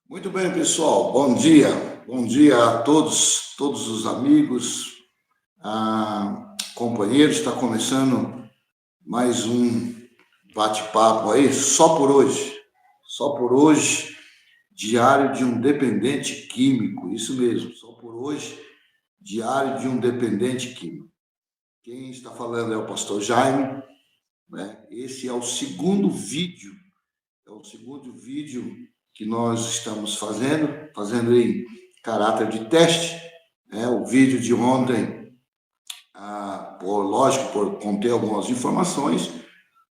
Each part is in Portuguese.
Muito bem, pessoal. Bom dia. Bom dia a todos os amigos, companheiros. Está começando mais um bate-papo aí, só por hoje. Só por hoje, diário de um dependente químico. Isso mesmo, só por hoje, diário de um dependente químico. Quem está falando é o pastor Jaime, né? Esse é o segundo vídeo que nós estamos fazendo em caráter de teste. O vídeo de ontem, lógico, por conter algumas informações,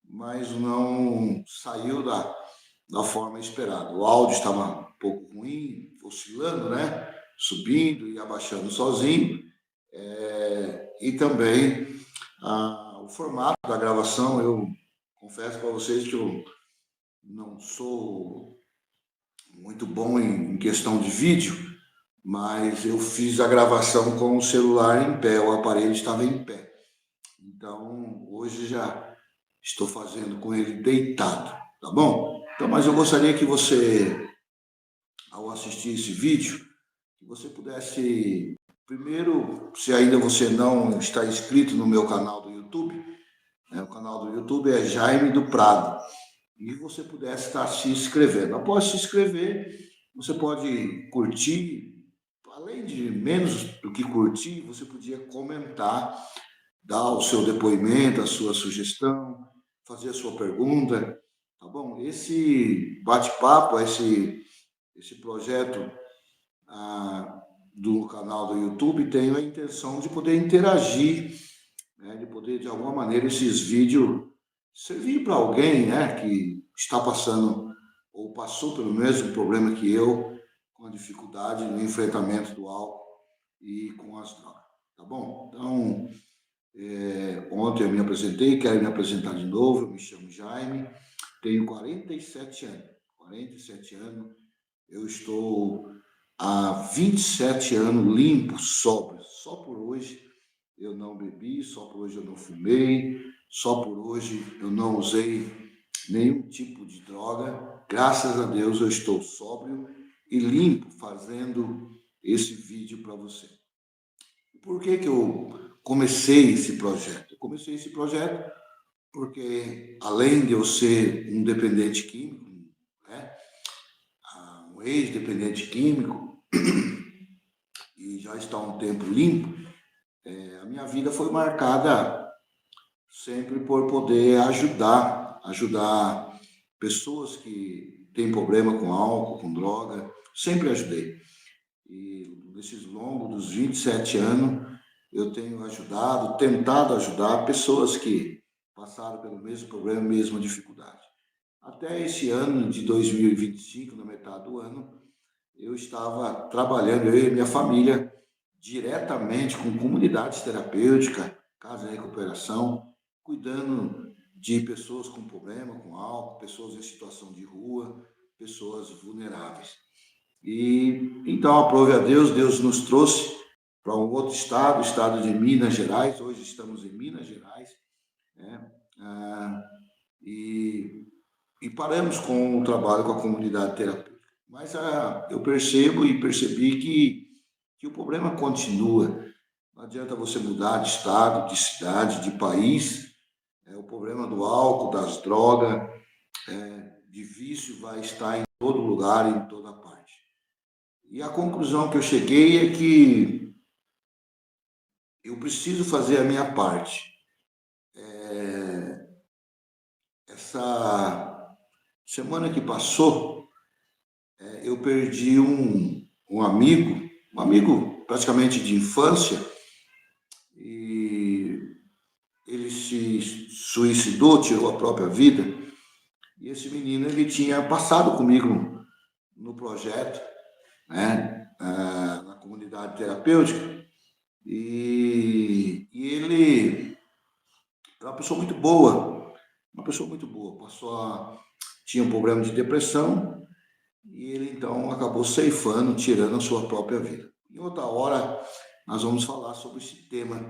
mas não saiu da forma esperada. O áudio estava um pouco ruim, oscilando, né? Subindo e abaixando sozinho. E também o formato da gravação, eu confesso para vocês que eu não sou muito bom em questão de vídeo, mas eu fiz a gravação com o celular em pé, o aparelho estava em pé. Então, hoje já estou fazendo com ele deitado, tá bom? Então, mas eu gostaria que você, ao assistir esse vídeo, que você pudesse, primeiro, se ainda você não está inscrito no meu canal do YouTube, o canal do YouTube é Jaime do Prado, e você pudesse estar se inscrevendo. Após se inscrever, você pode curtir, além de menos do que curtir, você podia comentar, dar o seu depoimento, a sua sugestão, fazer a sua pergunta, tá bom? Esse bate-papo, esse projeto do canal do YouTube tem a intenção de poder interagir, né, de poder, de alguma maneira, esses vídeos servir para alguém, né, que está passando ou passou pelo mesmo problema que eu, com a dificuldade no enfrentamento do álcool e com as drogas, tá bom? Então, ontem eu me apresentei, quero me apresentar de novo, eu me chamo Jaime, tenho 47 anos, 47 anos, eu estou há 27 anos limpo, sóbrio, só por hoje eu não bebi, só por hoje eu não fumei, só por hoje eu não usei nenhum tipo de droga. Graças a Deus eu estou sóbrio e limpo fazendo esse vídeo para você. Por que eu comecei esse projeto? Eu comecei esse projeto porque, além de eu ser um dependente químico, né, um ex-dependente químico, e já está um tempo limpo, a minha vida foi marcada sempre por poder ajudar pessoas que têm problema com álcool, com droga, sempre ajudei. E nesses longos dos 27 anos, eu tenho tentado ajudar pessoas que passaram pelo mesmo problema, mesma dificuldade. Até esse ano de 2025, na metade do ano, eu estava trabalhando, eu e minha família, diretamente com comunidades terapêuticas, casa de recuperação, cuidando de pessoas com problema com álcool, pessoas em situação de rua, pessoas vulneráveis. E então, aprove a Deus, Deus nos trouxe para um outro estado, o estado de Minas Gerais. Hoje estamos em Minas Gerais, né? E paramos com o trabalho com a comunidade terapêutica. Mas eu percebo e percebi que o problema continua. Não adianta você mudar de estado, de cidade, de país. O problema do álcool, das drogas, de vício vai estar em todo lugar, em toda parte. E a conclusão que eu cheguei é que eu preciso fazer a minha parte. Essa semana que passou, eu perdi um amigo praticamente de infância, e ele se suicidou, tirou a própria vida. E esse menino, ele tinha passado comigo no projeto, né, na comunidade terapêutica, e ele é uma pessoa muito boa, tinha um problema de depressão, e ele então acabou ceifando, tirando a sua própria vida. Em outra hora, nós vamos falar sobre esse tema,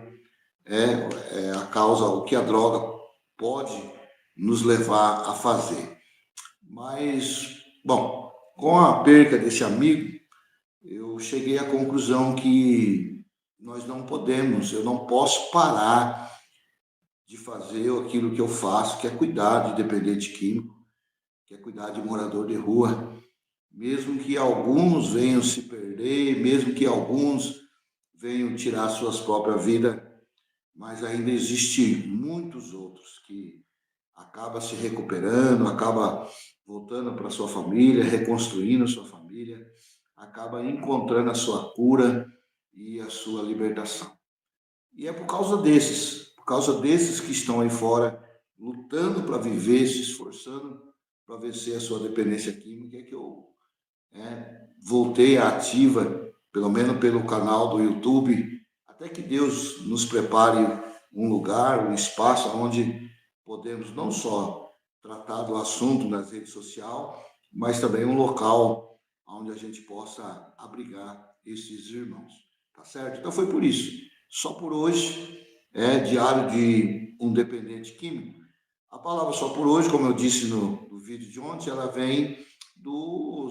a causa, o que a droga pode nos levar a fazer. Mas, bom, com a perca desse amigo, eu cheguei à conclusão que eu não posso parar de fazer aquilo que eu faço, que é cuidar de dependente químico, que é cuidar de morador de rua, mesmo que alguns venham se perder, mesmo que alguns venham tirar suas próprias vidas, mas ainda existe muitos outros que acaba se recuperando, acaba voltando para sua família, reconstruindo a sua família, acaba encontrando a sua cura e a sua libertação. E é por causa desses que estão aí fora, lutando para viver, se esforçando para vencer a sua dependência química, que eu voltei à ativa, pelo menos pelo canal do YouTube, até que Deus nos prepare um lugar, um espaço onde podemos não só tratar do assunto nas redes sociais, mas também um local onde a gente possa abrigar esses irmãos, tá certo? Então foi por isso. Só por hoje é Diário de um Dependente Químico. A palavra só por hoje, como eu disse no vídeo de ontem, ela vem do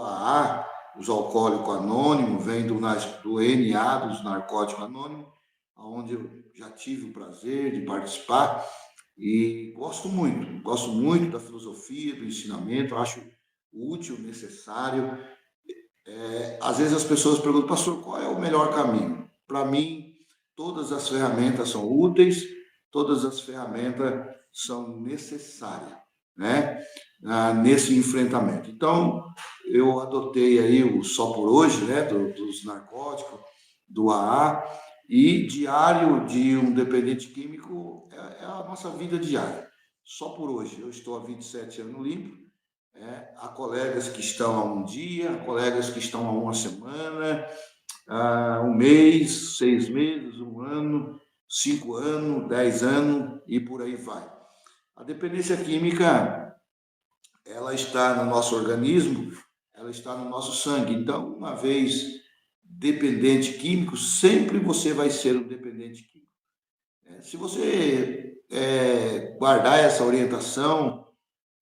AA, os alcoólicos anônimos, vem do NA, dos narcóticos anônimos, onde eu já tive o prazer de participar e gosto muito da filosofia, do ensinamento, acho útil, necessário. Às vezes as pessoas perguntam, pastor, qual é o melhor caminho? Para mim, todas as ferramentas são úteis, todas as ferramentas são necessárias, né? Nesse enfrentamento. Então, eu adotei aí o Só por Hoje, né? Dos narcóticos, do AA, e Diário de um Dependente Químico é a nossa vida diária. Só por hoje. Eu estou há 27 anos limpo. Há colegas que estão há um dia, há colegas que estão há uma semana, há um mês, 6 meses, um ano, 5 anos, 10 anos e por aí vai. A dependência química, ela está no nosso organismo, ela está no nosso sangue. Então, uma vez dependente químico, sempre você vai ser um dependente químico. Se você guardar essa orientação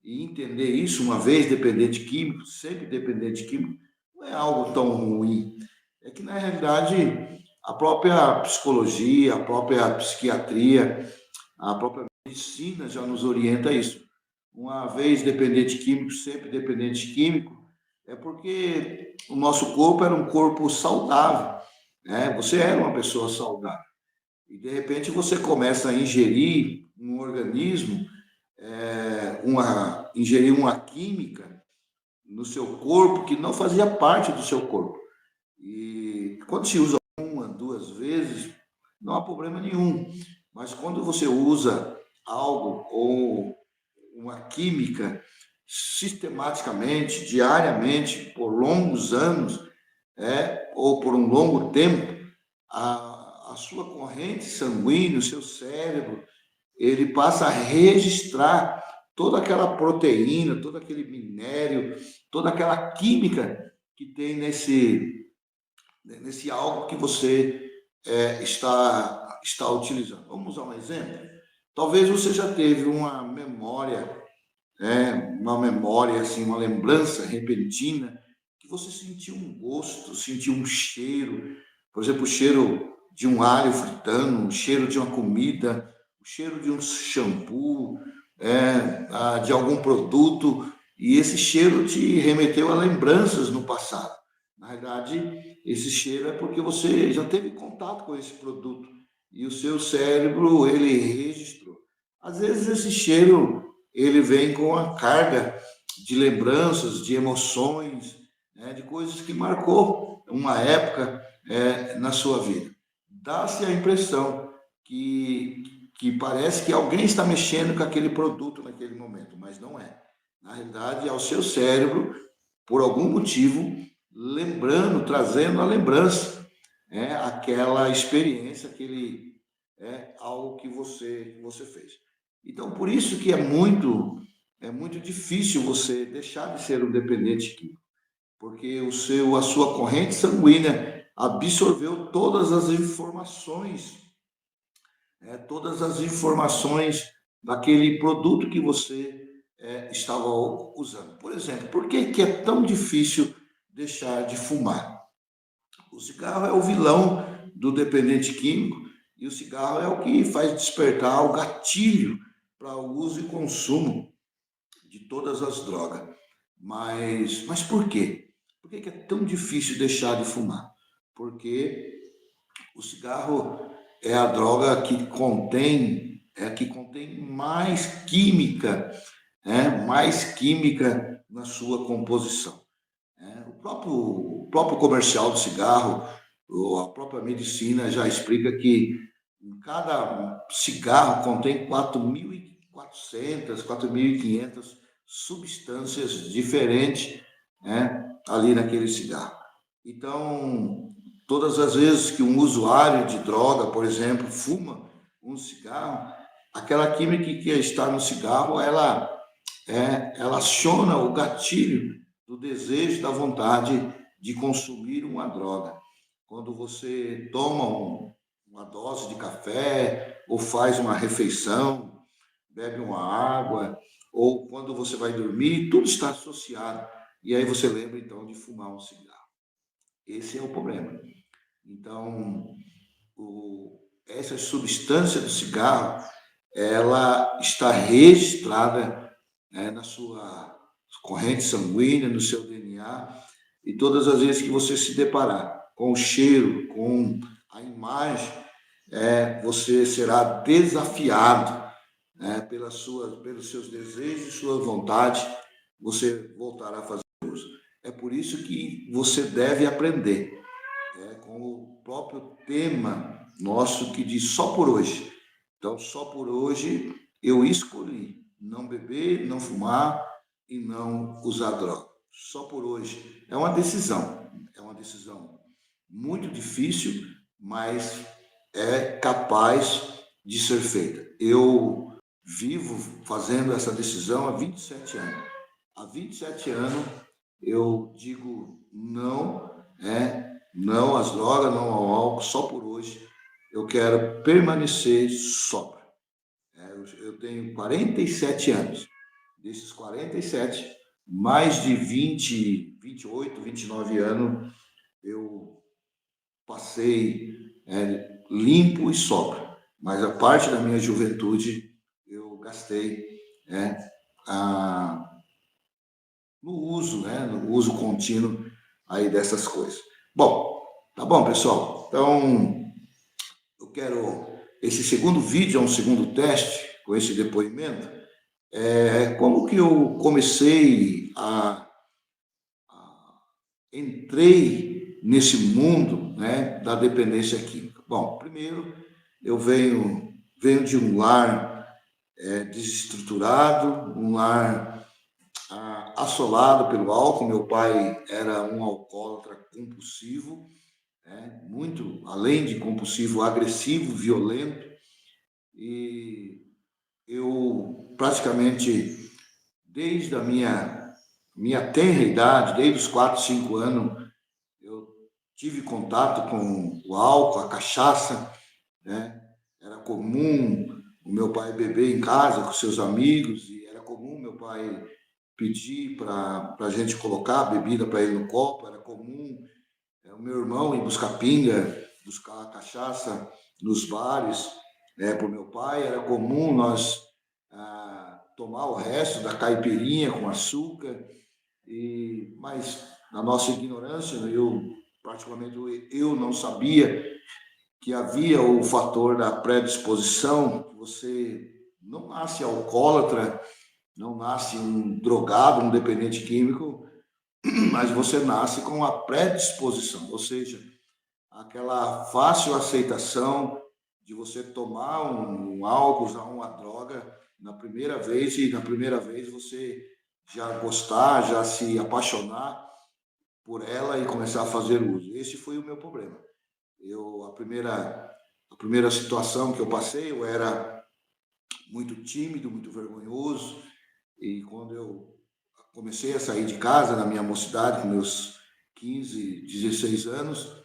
e entender isso, uma vez dependente químico, sempre dependente químico, não é algo tão ruim. É que, na realidade, a própria psicologia, a própria psiquiatria, a própria medicina já nos orienta a isso. Uma vez dependente químico, sempre dependente químico, é porque o nosso corpo era um corpo saudável, né? Você era uma pessoa saudável. E, de repente, você começa a ingerir um organismo, ingerir uma química no seu corpo que não fazia parte do seu corpo. E quando se usa uma, duas vezes, não há problema nenhum. Mas quando você usa algo ou uma química sistematicamente, diariamente, por longos anos, ou por um longo tempo, a sua corrente sanguínea, o seu cérebro, ele passa a registrar toda aquela proteína, todo aquele minério, toda aquela química que tem nesse algo que você está utilizando. Vamos usar um exemplo? Talvez você já teve uma memória, assim, uma lembrança repentina, que você sentiu um gosto, sentiu um cheiro, por exemplo, o cheiro de um alho fritando, o cheiro de uma comida, o cheiro de um shampoo, de algum produto, e esse cheiro te remeteu a lembranças no passado. Na verdade, esse cheiro é porque você já teve contato com esse produto e o seu cérebro, ele registrou. Às vezes esse cheiro, ele vem com a carga de lembranças, de emoções, né, de coisas que marcou uma época na sua vida. Dá-se a impressão que parece que alguém está mexendo com aquele produto naquele momento, mas não é. Na realidade, é o seu cérebro, por algum motivo, lembrando, trazendo a lembrança, aquela experiência, algo que você fez. Então, por isso que é muito difícil você deixar de ser um dependente químico, porque a sua corrente sanguínea absorveu todas as informações daquele produto que você estava usando. Por exemplo, por que é tão difícil deixar de fumar? O cigarro é o vilão do dependente químico e o cigarro é o que faz despertar o gatilho para o uso e consumo de todas as drogas. Mas por quê? Por que é tão difícil deixar de fumar? Porque o cigarro é a droga que contém mais química, mais química na sua composição. O próprio comercial do cigarro, ou a própria medicina já explica que cada cigarro contém 4.400, 4.500 substâncias diferentes, ali naquele cigarro. Então, todas as vezes que um usuário de droga, por exemplo, fuma um cigarro, aquela química que está no cigarro, ela aciona o gatilho do desejo, da vontade de consumir uma droga. Quando você toma uma dose de café, ou faz uma refeição, bebe uma água, ou quando você vai dormir, tudo está associado. E aí você lembra, então, de fumar um cigarro. Esse é o problema. Então, essa substância do cigarro, ela está registrada, na sua corrente sanguínea, no seu DNA, e todas as vezes que você se deparar com o cheiro, com a imagem, você será desafiado, pelos seus desejos e sua vontade, você voltará a fazer uso. É por isso que você deve aprender, com o próprio tema nosso que diz só por hoje. Então, só por hoje eu escolhi não beber, não fumar e não usar droga. Só por hoje. É uma decisão muito difícil, mas é capaz de ser feita. Eu vivo fazendo essa decisão há 27 anos. Há 27 anos eu digo não, não às drogas, não ao álcool, só por hoje. Eu quero permanecer sóbrio. Eu tenho 47 anos. Desses 47, mais de 20, 28, 29 anos, eu passei limpo e sóbrio. Mas a parte da minha juventude eu gastei, a, no uso contínuo aí dessas coisas. Bom, tá bom, pessoal? Então, eu quero... Esse segundo vídeo é um segundo teste com esse depoimento. Como que eu comecei entrei nesse mundo, da dependência química? Bom, primeiro, eu venho de um lar desestruturado, um lar assolado pelo álcool. Meu pai era um alcoólatra compulsivo, muito além de compulsivo, agressivo, violento, e eu praticamente, desde a minha tenra idade, desde os 4, 5 anos, eu tive contato com o álcool, a cachaça, Era comum o meu pai beber em casa com seus amigos, e era comum meu pai pedir para a gente colocar a bebida para ele no copo. Era comum o meu irmão ir buscar pinga, buscar cachaça nos bares, para o meu pai. Era comum nós tomar o resto da caipirinha com açúcar, mas na nossa ignorância, particularmente eu não sabia que havia o fator da predisposição. Você não nasce alcoólatra, não nasce um drogado, um dependente químico, mas você nasce com a predisposição, ou seja, aquela fácil aceitação de você tomar um álcool, usar uma droga na primeira vez, e na primeira vez você já gostar, já se apaixonar por ela e começar a fazer uso. Esse foi o meu problema. A primeira situação que eu passei, eu era muito tímido, muito vergonhoso, e quando eu comecei a sair de casa, na minha mocidade, com meus 15, 16 anos,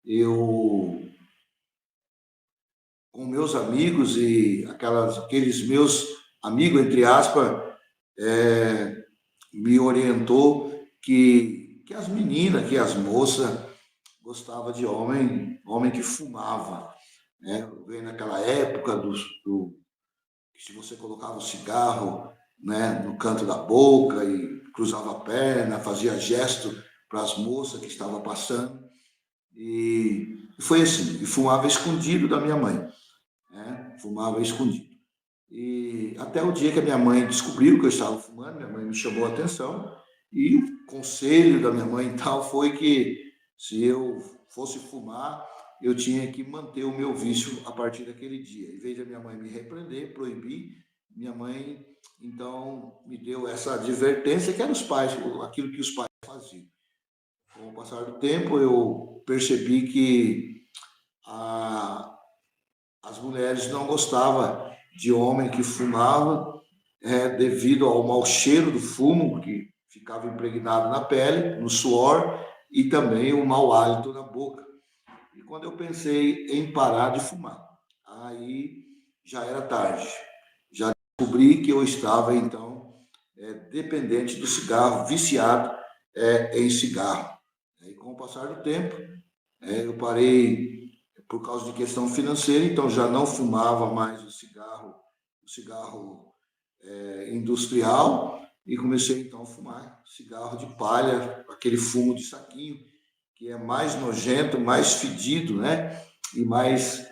eu, com meus amigos e aqueles meus amigos, entre aspas, me orientou que as meninas, que as moças gostavam de homem que fumava, né? Veio naquela época se você colocava o cigarro, né, no canto da boca e cruzava a perna, fazia gesto para as moças que estavam passando. E foi assim, e fumava escondido da minha mãe, né? Fumava escondido. E até o dia que a minha mãe descobriu que eu estava fumando, minha mãe me chamou a atenção, e o conselho da minha mãe e tal foi que se eu fosse fumar, eu tinha que manter o meu vício a partir daquele dia. Em vez de a minha mãe me repreender, proibir, minha mãe então me deu essa advertência que era os pais, aquilo que os pais faziam. Com o passar do tempo, eu percebi que a, as mulheres não gostavam de homem que fumava, devido ao mau cheiro do fumo que ficava impregnado na pele, no suor, e também o mau hálito na boca. E quando eu pensei em parar de fumar, aí já era tarde. Já descobri que eu estava, então, dependente do cigarro, viciado em cigarro. E com o passar do tempo, eu parei por causa de questão financeira, então já não fumava mais o cigarro industrial, e comecei então a fumar cigarro de palha, aquele fumo de saquinho, que é mais nojento, mais fedido, né? E mais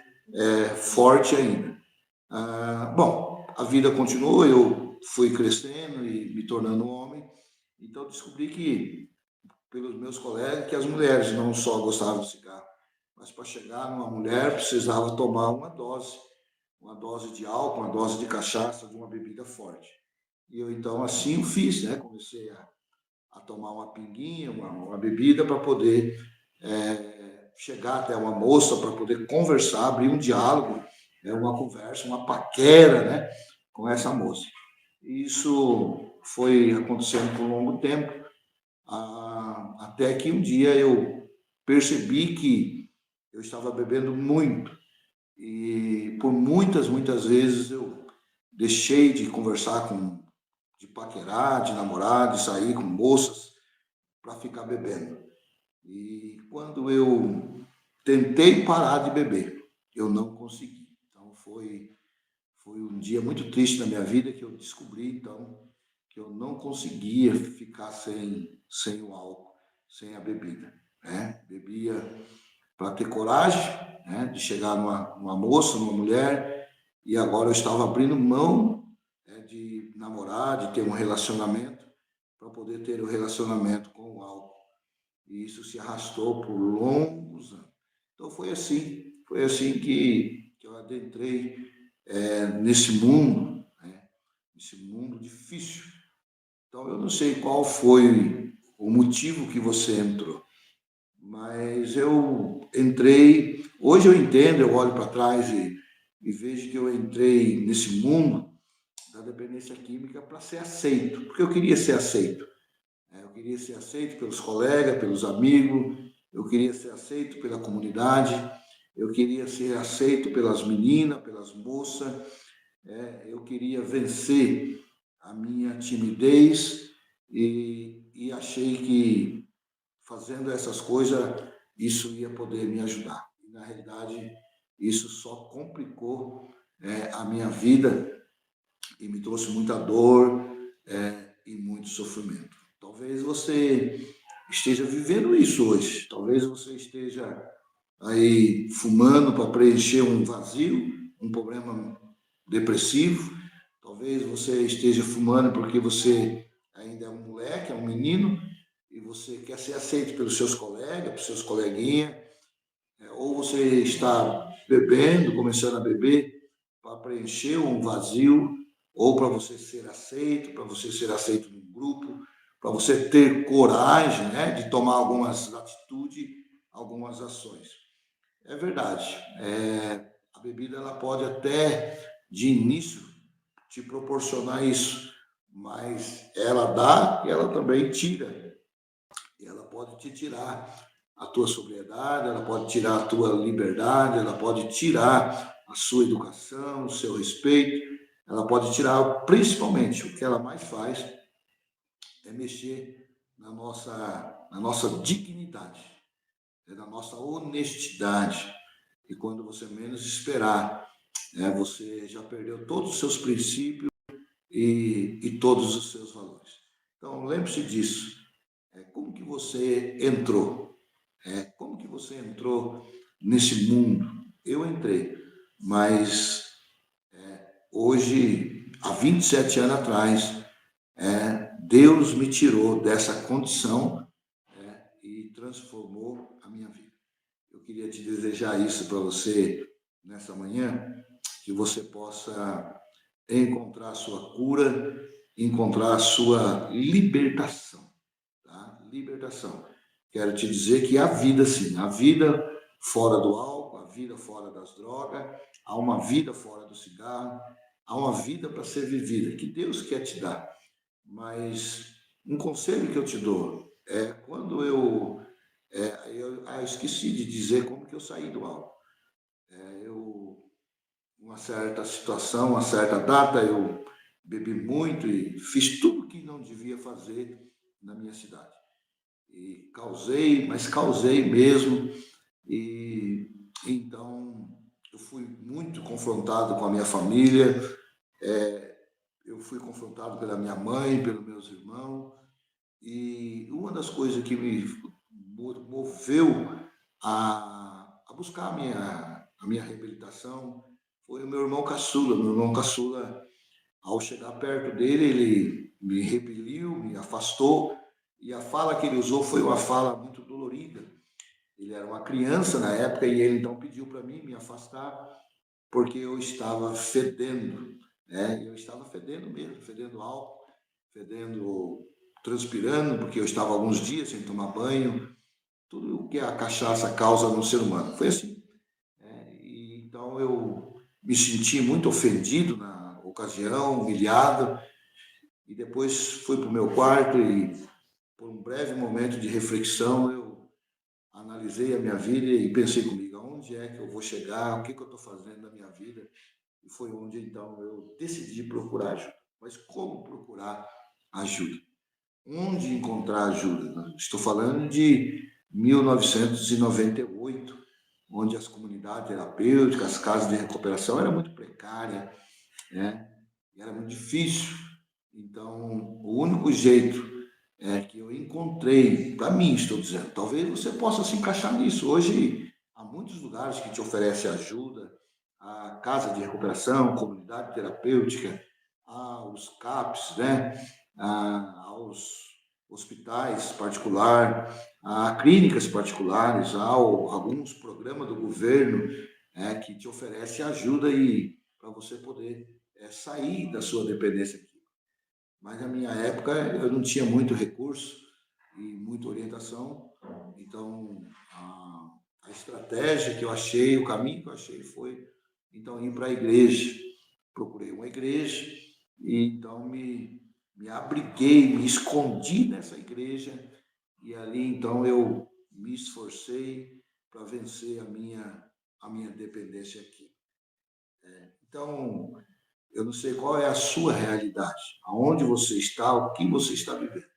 forte ainda. Bom, a vida continuou, eu fui crescendo e me tornando um homem, então descobri que, pelos meus colegas, que as mulheres não só gostavam de cigarro, mas para chegar numa mulher precisava tomar uma dose de álcool, uma dose de cachaça, de uma bebida forte. E eu então assim o fiz, né? Comecei a tomar uma pinguinha, uma bebida para poder chegar até uma moça, para poder conversar, abrir um diálogo, uma conversa, uma paquera, né? Com essa moça. E isso foi acontecendo por um longo tempo, até que um dia eu percebi que eu estava bebendo muito e por muitas vezes eu deixei de conversar de paquerar, de namorar, de sair com moças para ficar bebendo. E quando eu tentei parar de beber, eu não consegui. Então foi um dia muito triste na minha vida que eu descobri então que eu não conseguia ficar sem o álcool, sem a bebida, né? Bebia para ter coragem, né, de chegar numa moça, numa mulher, e agora eu estava abrindo mão, de namorar, de ter um relacionamento, para poder ter o um relacionamento com o álcool. E isso se arrastou por longos anos. Então foi assim que eu adentrei nesse mundo, né, nesse mundo difícil. Então eu não sei qual foi o motivo que você entrou, mas eu entrei, hoje eu entendo, eu olho para trás e vejo que eu entrei nesse mundo da dependência química para ser aceito, porque eu queria ser aceito. Eu queria ser aceito pelos colegas, pelos amigos, eu queria ser aceito pela comunidade, eu queria ser aceito pelas meninas, pelas moças, eu queria vencer a minha timidez e achei que fazendo essas coisas, isso ia poder me ajudar. E, na realidade, isso só complicou a minha vida e me trouxe muita dor e muito sofrimento. Talvez você esteja vivendo isso hoje. Talvez você esteja aí fumando para preencher um vazio, um problema depressivo. Talvez você esteja fumando porque você ainda é um moleque, é um menino, e você quer ser aceito pelos seus colegas, pelos seus coleguinhas, ou você está bebendo, começando a beber para preencher um vazio, ou para você ser aceito num grupo, para você ter coragem, né, de tomar algumas atitudes, algumas ações. É verdade, a bebida ela pode até de início te proporcionar isso, mas ela dá e ela também tira. E ela pode te tirar a tua sobriedade, ela pode tirar a tua liberdade, ela pode tirar a sua educação, o seu respeito. ela pode tirar, principalmente, o que ela mais faz é mexer na nossa dignidade, na nossa honestidade. E quando você menos esperar, você já perdeu todos os seus princípios e todos os seus valores. Então, lembre-se disso. Como que você entrou? Como que você entrou nesse mundo? Eu entrei, mas hoje, há 27 anos atrás, Deus me tirou dessa condição e transformou a minha vida. Eu queria te desejar isso para você nessa manhã, que você possa encontrar a sua cura, encontrar a sua libertação, tá? Libertação. Quero te dizer que há vida sim, há vida fora do álcool, há vida fora das drogas, há uma vida fora do cigarro, há uma vida para ser vivida, que Deus quer te dar. Mas um conselho que eu te dou é quando eu esqueci de dizer como que eu saí do álcool. Uma certa situação, uma certa data, eu bebi muito e fiz tudo que não devia fazer na minha cidade. E causei, mas causei mesmo. E então eu fui muito confrontado com a minha família, eu fui confrontado pela minha mãe, pelos meus irmãos. E uma das coisas que me moveu a buscar a minha reabilitação foi o meu irmão caçula. Meu irmão caçula, ao chegar perto dele, ele me repeliu, me afastou, e a fala que ele usou foi uma fala muito dolorida. Ele era uma criança na época e ele então pediu para mim me afastar porque eu estava fedendo, né? Eu estava fedendo mesmo, fedendo álcool, fedendo, transpirando, porque eu estava alguns dias sem tomar banho, tudo o que a cachaça causa no ser humano. Foi assim. E então eu me senti muito ofendido na ocasião, humilhado, e depois fui para o meu quarto e, por um breve momento de reflexão, eu analisei a minha vida e pensei comigo, aonde é que eu vou chegar, o que eu estou fazendo na minha vida? E foi onde, então, eu decidi procurar ajuda. Mas como procurar ajuda? Onde encontrar ajuda? Estou falando de 1998, onde as comunidades terapêuticas, as casas de recuperação eram muito precárias, né? E era muito difícil. Então, o único jeito que eu encontrei, para mim, estou dizendo, talvez você possa se encaixar nisso. Hoje, há muitos lugares que te oferecem ajuda, a casa de recuperação, comunidade terapêutica, aos CAPs, né? Aos hospitais particulares, a clínicas particulares, há alguns programas do governo que te oferecem ajuda e para você poder sair da sua dependência. Mas na minha época eu não tinha muito recurso e muita orientação, então a estratégia que eu achei, o caminho que eu achei foi então ir para a igreja. Procurei uma igreja e então me abriguei, me escondi nessa igreja e ali então eu me esforcei para vencer a minha dependência aqui. Então, eu não sei qual é a sua realidade, aonde você está, o que você está vivendo.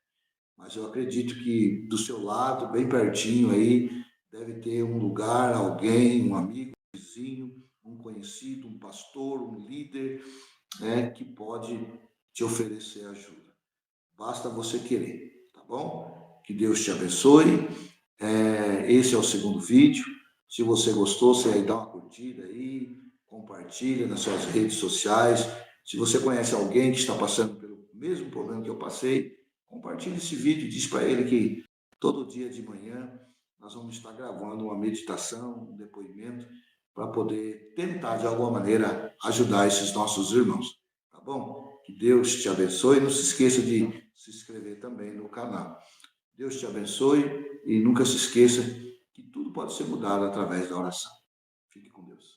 Mas eu acredito que do seu lado, bem pertinho aí, deve ter um lugar, alguém, um amigo, um vizinho, um conhecido, um pastor, um líder, que pode te oferecer ajuda. Basta você querer, tá bom? Que Deus te abençoe. Esse é o segundo vídeo. Se você gostou, você aí dá uma curtida aí, compartilha nas suas redes sociais. Se você conhece alguém que está passando pelo mesmo problema que eu passei, compartilhe esse vídeo e diz para ele que todo dia de manhã nós vamos estar gravando uma meditação, um depoimento, para poder tentar, de alguma maneira, ajudar esses nossos irmãos. Tá bom? Que Deus te abençoe. Não se esqueça de se inscrever também no canal. Deus te abençoe e nunca se esqueça que tudo pode ser mudado através da oração. Fique com Deus.